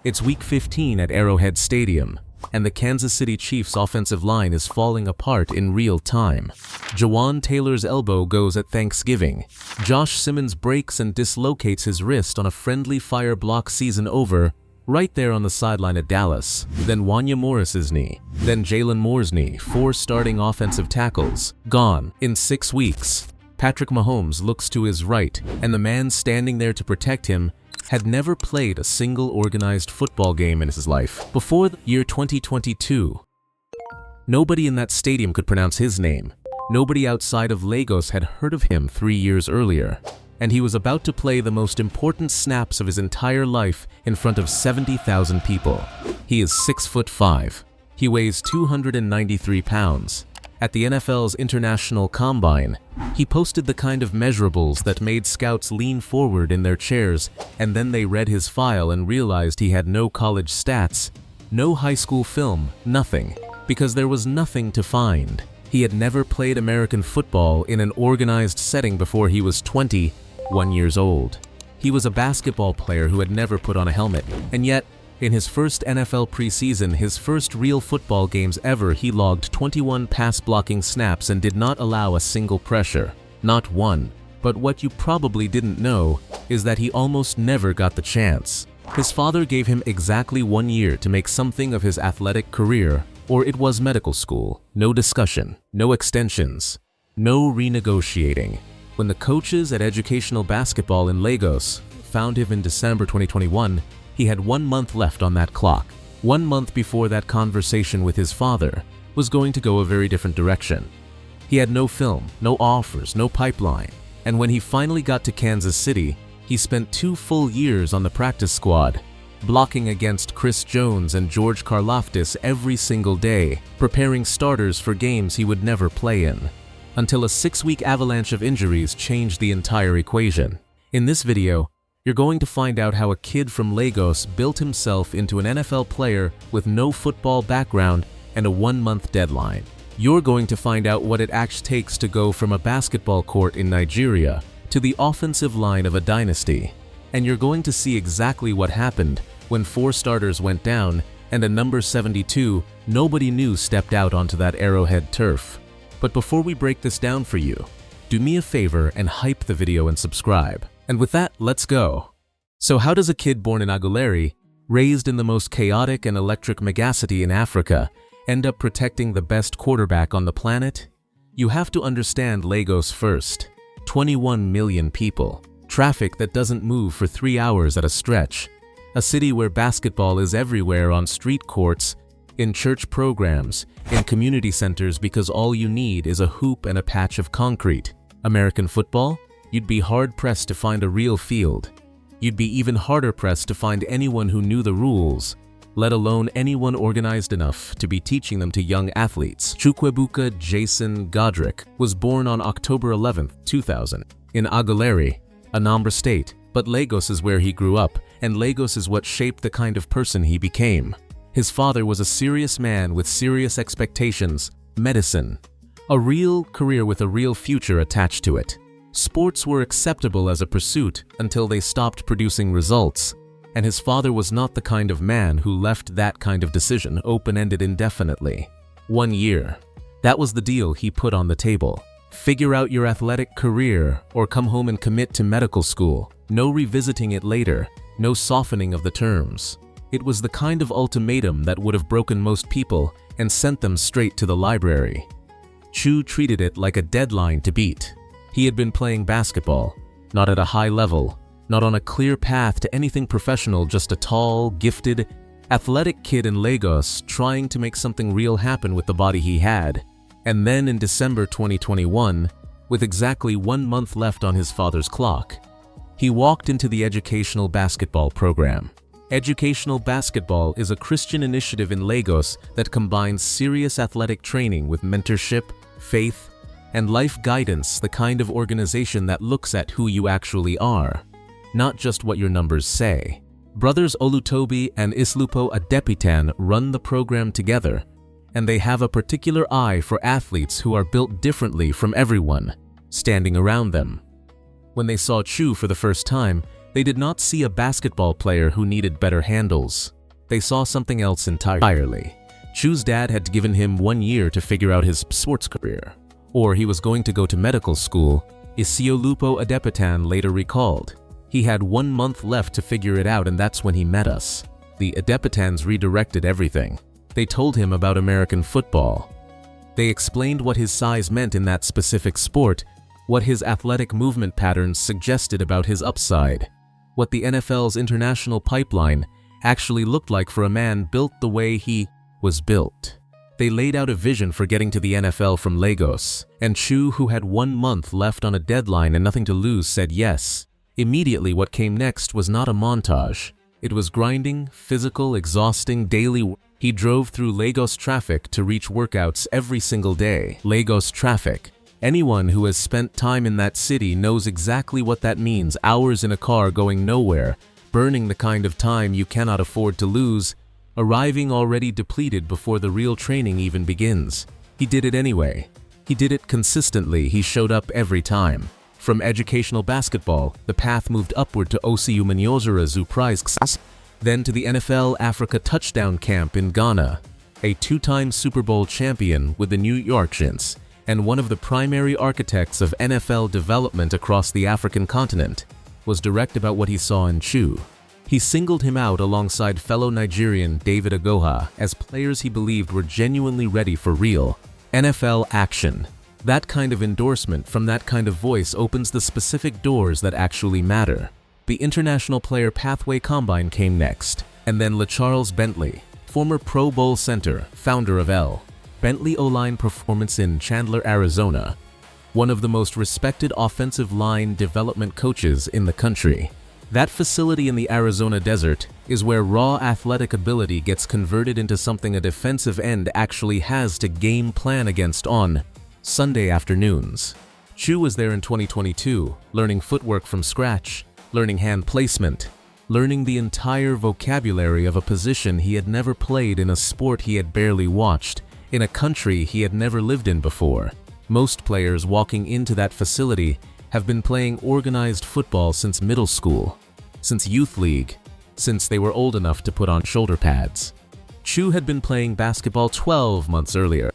It's Week 15 at Arrowhead Stadium, and the Kansas City Chiefs' offensive line is falling apart in real time. Jawan Taylor's elbow goes at Thanksgiving. Josh Simmons breaks and dislocates his wrist on a friendly fire block season over, right there on the sideline at Dallas. Then Wanya Morris's knee. Then Jalen Moore's knee. 4 starting offensive tackles. Gone in 6 weeks. Patrick Mahomes looks to his right, and the man standing there to protect him had never played a single organized football game in his life. Before the year 2022, nobody in that stadium could pronounce his name. Nobody outside of Lagos had heard of him 3 years earlier. And he was about to play the most important snaps of his entire life in front of 70,000 people. He is 6'5". He weighs 293 pounds. At the NFL's International Combine, he posted the kind of measurables that made scouts lean forward in their chairs, and then they read his file and realized he had no college stats, no high school film, nothing, because there was nothing to find. He had never played American football in an organized setting before he was 21 years old. He was a basketball player who had never put on a helmet, and yet, in his first NFL preseason, his first real football games ever, he logged 21 pass-blocking snaps and did not allow a single pressure. Not one. But what you probably didn't know is that he almost never got the chance. His father gave him exactly 1 year to make something of his athletic career, or it was medical school. No discussion, no extensions, no renegotiating. When the coaches at Educational Basketball in Lagos found him in December 2021, he had 1 month left on that clock. 1 month before that conversation with his father was going to go a very different direction. He had no film, no offers, no pipeline. And when he finally got to Kansas City, he spent 2 full years on the practice squad, blocking against Chris Jones and George Karlaftis every single day, preparing starters for games he would never play in, until a 6-week avalanche of injuries changed the entire equation. In this video, you're going to find out how a kid from Lagos built himself into an NFL player with no football background and a 1-month deadline. You're going to find out what it actually takes to go from a basketball court in Nigeria to the offensive line of a dynasty. And you're going to see exactly what happened when 4 starters went down and a number 72 nobody knew stepped out onto that Arrowhead turf. But before we break this down for you, do me a favor and hype the video and subscribe. And with that, let's go. So how does a kid born in Aguleri, raised in the most chaotic and electric megacity in Africa, end up protecting the best quarterback on the planet? You have to understand Lagos first. 21 million people. Traffic that doesn't move for 3 hours at a stretch. A city where basketball is everywhere, on street courts, in church programs, in community centers, because all you need is a hoop and a patch of concrete. American football? You'd be hard-pressed to find a real field. You'd be even harder-pressed to find anyone who knew the rules, let alone anyone organized enough to be teaching them to young athletes. Chukwuebuka Jason Godrick was born on October 11, 2000, in Aguleri, Anambra State, but Lagos is where he grew up, and Lagos is what shaped the kind of person he became. His father was a serious man with serious expectations, medicine, a real career with a real future attached to it. Sports were acceptable as a pursuit until they stopped producing results, and his father was not the kind of man who left that kind of decision open-ended indefinitely. 1 year. That was the deal he put on the table. Figure out your athletic career or come home and commit to medical school. No revisiting it later, no softening of the terms. It was the kind of ultimatum that would have broken most people and sent them straight to the library. Chu treated it like a deadline to beat. He had been playing basketball, not at a high level, not on a clear path to anything professional, just a tall, gifted, athletic kid in Lagos trying to make something real happen with the body he had. And then in December 2021, with exactly 1 month left on his father's clock, he walked into the Educational Basketball program. Educational Basketball is a Christian initiative in Lagos that combines serious athletic training with mentorship, faith, and life guidance, the kind of organization that looks at who you actually are, not just what your numbers say. Brothers Olutobi and Islupo Adepitan run the program together, and they have a particular eye for athletes who are built differently from everyone standing around them. When they saw Chu for the first time, They did not see a basketball player who needed better handles. They saw something else entirely. Chu's dad had given him 1 year to figure out his sports career. Or he was going to go to medical school, Isiolupo Adepitan later recalled. He had 1 month left to figure it out, and that's when he met us. The Adepitans redirected everything. They told him about American football. They explained what his size meant in that specific sport, what his athletic movement patterns suggested about his upside, what the NFL's international pipeline actually looked like for a man built the way he was built. They laid out a vision for getting to the NFL from Lagos, and Chu, who had 1 month left on a deadline and nothing to lose, said yes. Immediately, what came next was not a montage. It was grinding, physical, exhausting, daily work. He drove through Lagos traffic to reach workouts every single day. Lagos traffic. Anyone who has spent time in that city knows exactly what that means. Hours in a car going nowhere, burning the kind of time you cannot afford to lose, arriving already depleted before the real training even begins. He did it anyway. He did it consistently. He showed up every time. From educational basketball, the path moved upward to OCU Manyozora Prize, then to the NFL Africa Touchdown Camp in Ghana. A 2-time Super Bowl champion with the New York Giants, and one of the primary architects of NFL development across the African continent, was direct about what he saw in Chu. He singled him out alongside fellow Nigerian David Agoha as players he believed were genuinely ready for real NFL action. That kind of endorsement from that kind of voice opens the specific doors that actually matter. The International Player Pathway Combine came next, and then LaCharles Bentley, former Pro Bowl center, founder of Bentley O-Line Performance in Chandler, Arizona, one of the most respected offensive line development coaches in the country. That facility in the Arizona desert is where raw athletic ability gets converted into something a defensive end actually has to game plan against on Sunday afternoons. Chu was there in 2022, learning footwork from scratch, learning hand placement, learning the entire vocabulary of a position he had never played in a sport he had barely watched, in a country he had never lived in before. Most players walking into that facility have been playing organized football since middle school, since youth league, since they were old enough to put on shoulder pads. Chu had been playing basketball 12 months earlier,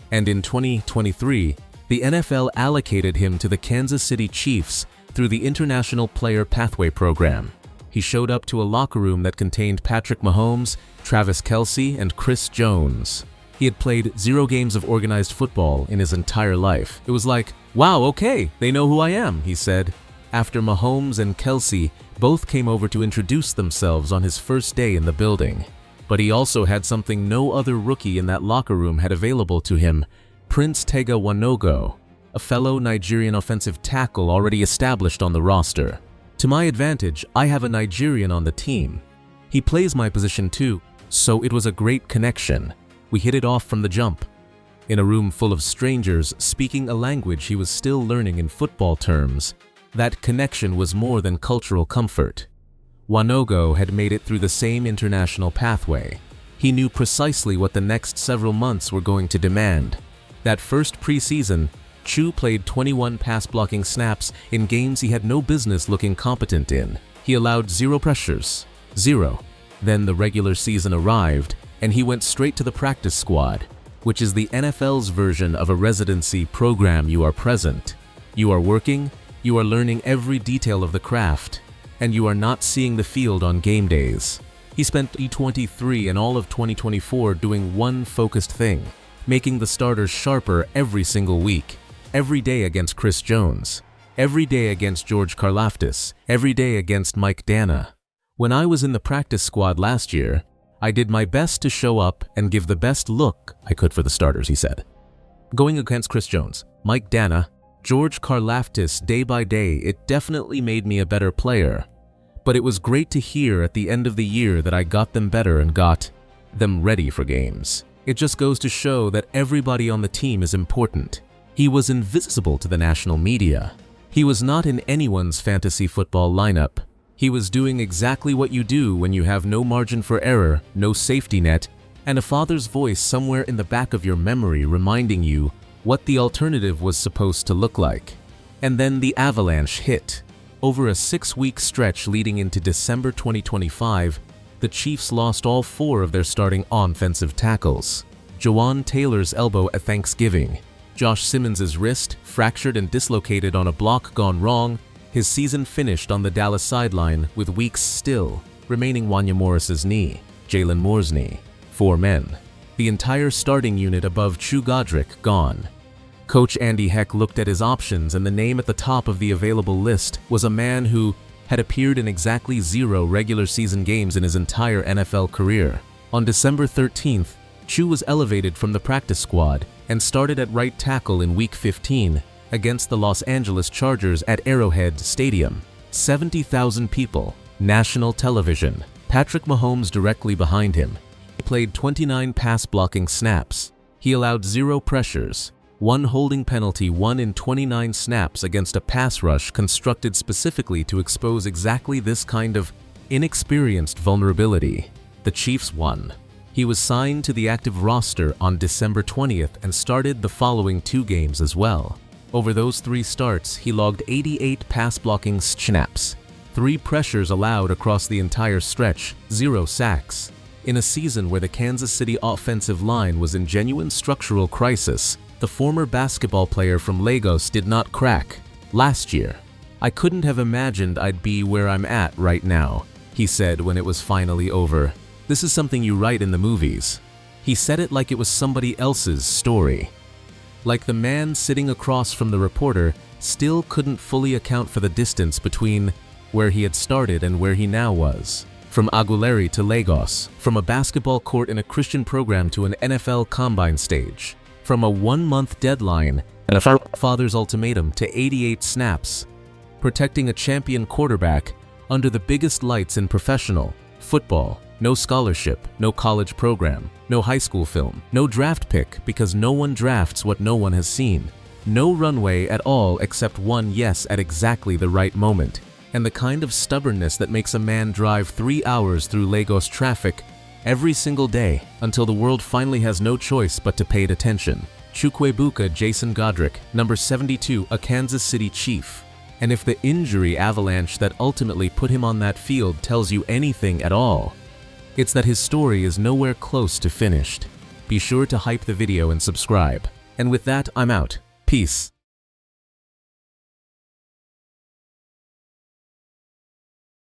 and in 2023, the NFL allocated him to the Kansas City Chiefs through the International Player Pathway Program. He showed up to a locker room that contained Patrick Mahomes, Travis Kelce, and Chris Jones. He had played 0 games of organized football in his entire life. It was like, wow, okay, they know who I am, he said. After Mahomes and Kelce both came over to introduce themselves on his first day in the building. But he also had something no other rookie in that locker room had available to him, Prince Tega Wanogho, a fellow Nigerian offensive tackle already established on the roster. To my advantage, I have a Nigerian on the team. He plays my position too, so it was a great connection. We hit it off from the jump. In a room full of strangers speaking a language he was still learning in football terms, that connection was more than cultural comfort. Wanogho had made it through the same international pathway. He knew precisely what the next several months were going to demand. That first preseason, Chu played 21 pass-blocking snaps in games he had no business looking competent in. He allowed 0 pressures. 0. Then the regular season arrived, and he went straight to the practice squad, which is the NFL's version of a residency program. You are present. You are working, you are learning every detail of the craft, and you are not seeing the field on game days. He spent E23 and all of 2024 doing one focused thing, making the starters sharper every single week, every day against Chris Jones, every day against George Karlaftis, every day against Mike Dana. When I was in the practice squad last year, I did my best to show up and give the best look I could for the starters, he said. Going against Chris Jones, Mike Dana, George Karlaftis day by day, it definitely made me a better player. But it was great to hear at the end of the year that I got them better and got them ready for games. It just goes to show that everybody on the team is important. He was invisible to the national media. He was not in anyone's fantasy football lineup. He was doing exactly what you do when you have no margin for error, no safety net, and a father's voice somewhere in the back of your memory reminding you what the alternative was supposed to look like. And then the avalanche hit. Over a 6-week stretch leading into December 2025, the Chiefs lost all 4 of their starting offensive tackles. Jadon Taylor's elbow at Thanksgiving. Josh Simmons' wrist, fractured and dislocated on a block gone wrong. His season finished on the Dallas sideline with weeks still remaining. Wanya Morris's knee. Jalen Moore's knee. 4 men. The entire starting unit above Godrick gone. Coach Andy Heck looked at his options, and the name at the top of the available list was a man who had appeared in exactly 0 regular season games in his entire NFL career. On December 13th, Chu was elevated from the practice squad and started at right tackle in Week 15 against the Los Angeles Chargers at Arrowhead Stadium. 70,000 people, national television, Patrick Mahomes directly behind him. He played 29 pass-blocking snaps. He allowed 0 pressures, 1 holding penalty, 1 in 29 snaps against a pass rush constructed specifically to expose exactly this kind of inexperienced vulnerability. The Chiefs won. He was signed to the active roster on December 20th and started the following 2 games as well. Over those 3 starts, he logged 88 pass-blocking snaps, 3 pressures allowed across the entire stretch, 0 sacks. In a season where the Kansas City offensive line was in genuine structural crisis, the former basketball player from Lagos did not crack. Last year, "I couldn't have imagined I'd be where I'm at right now," he said when it was finally over. "This is something you write in the movies." He said it like it was somebody else's story. Like the man sitting across from the reporter still couldn't fully account for the distance between where he had started and where he now was. From Aguilera to Lagos, from a basketball court in a Christian program to an NFL combine stage, from a 1-month deadline and a father's ultimatum to 88 snaps, protecting a champion quarterback under the biggest lights in professional football. No scholarship, no college program, no high school film, no draft pick because no one drafts what no one has seen. No runway at all except one yes at exactly the right moment. And the kind of stubbornness that makes a man drive 3 hours through Lagos traffic every single day until the world finally has no choice but to pay attention. Chukwuebuka Jason Godrick, number 72, a Kansas City Chief. And if the injury avalanche that ultimately put him on that field tells you anything at all, it's that his story is nowhere close to finished. Be sure to hype the video and subscribe. And with that, I'm out. Peace.